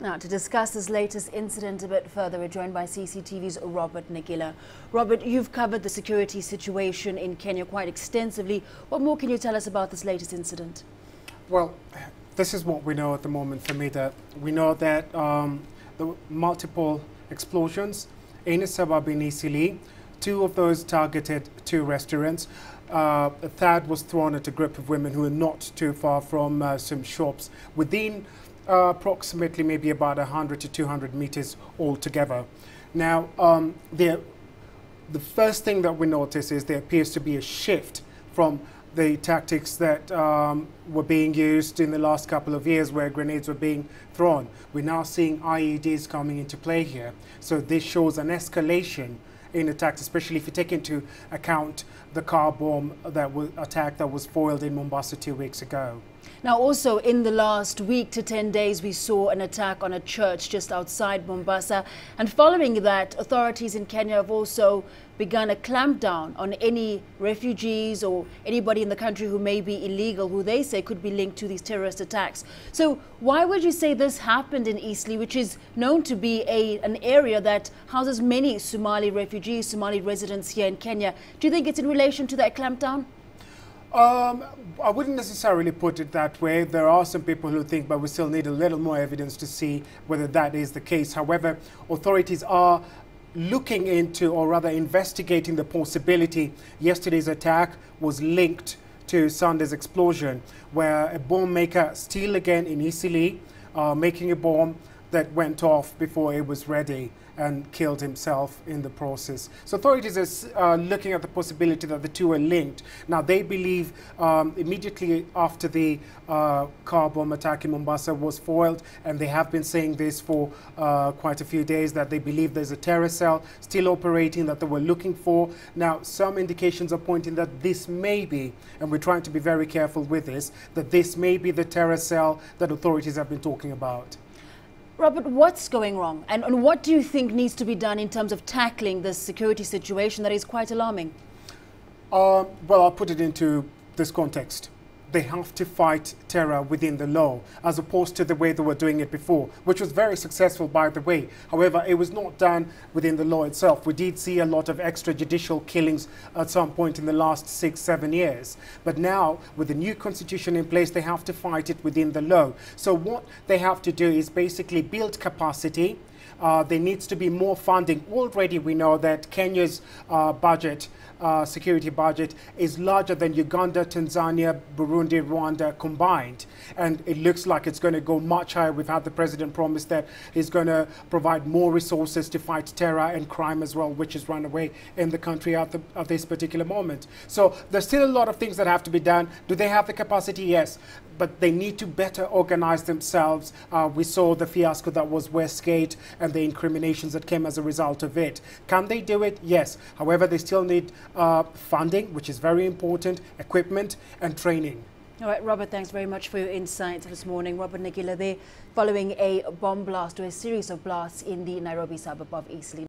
Now, to discuss this latest incident a bit further, we're joined by CCTV's Robert Nagila. Robert, you've covered the security situation in Kenya quite extensively. What more can you tell us about this latest incident? Well, this is what we know at the moment, Famida. We know that the multiple explosions in a suburb in Eastleigh, two of those targeted two restaurants. A third was thrown at a group of women who are not too far from some shops within approximately maybe about 100 to 200 meters altogether. Now, the first thing that we notice is there appears to be a shift from the tactics that were being used in the last couple of years where grenades were being thrown. We're now seeing IEDs coming into play here. So this shows an escalation in attacks, especially if you take into account the car bomb attack that was foiled in Mombasa 2 weeks ago. Now, also in the last week to 10 days, we saw an attack on a church just outside Mombasa. And following that, authorities in Kenya have also begun a clampdown on any refugees or anybody in the country who may be illegal, who they say could be linked to these terrorist attacks. So why would you say this happened in Eastleigh, which is known to be an area that houses many Somali refugees, Somali residents here in Kenya? Do you think it's in relation to that clampdown? I wouldn't necessarily put it that way. There are some people who think, but we still need a little more evidence to see whether that is the case. However, authorities are looking into, or rather investigating, the possibility yesterday's attack was linked to Sunday's explosion, where a bomb maker still again in Eastleigh, making a bomb that went off before it was ready and killed himself in the process. So authorities are looking at the possibility that the two are linked. Now, they believe immediately after the car bomb attack in Mombasa was foiled, and they have been saying this for quite a few days, that they believe there's a terror cell still operating that they were looking for. Now, some indications are pointing that this may be, and we're trying to be very careful with this, that this may be the terror cell that authorities have been talking about. Robert, what's going wrong? And what do you think needs to be done in terms of tackling this security situation that is quite alarming? Well, I'll put it into this context. They have to fight terror within the law, as opposed to the way they were doing it before, which was very successful, by the way. However, it was not done within the law itself. We did see a lot of extrajudicial killings at some point in the last 6-7 years. But now, with the new constitution in place, they have to fight it within the law. So what they have to do is basically build capacity. There needs to be more funding. Already we know that Kenya's security budget is larger than Uganda, Tanzania, Burundi, Rwanda combined. And it looks like it's going to go much higher. We've had the president promise that he's going to provide more resources to fight terror and crime as well, which is run away in the country at this particular moment. So there's still a lot of things that have to be done. Do they have the capacity? Yes. But they need to better organize themselves. We saw the fiasco that was Westgate and the incriminations that came as a result of it. Can they do it? Yes. However, they still need funding, which is very important, equipment and training. All right, Robert, thanks very much for your insights this morning. Robert Nagila there, following a bomb blast or a series of blasts in the Nairobi suburb of Eastleigh.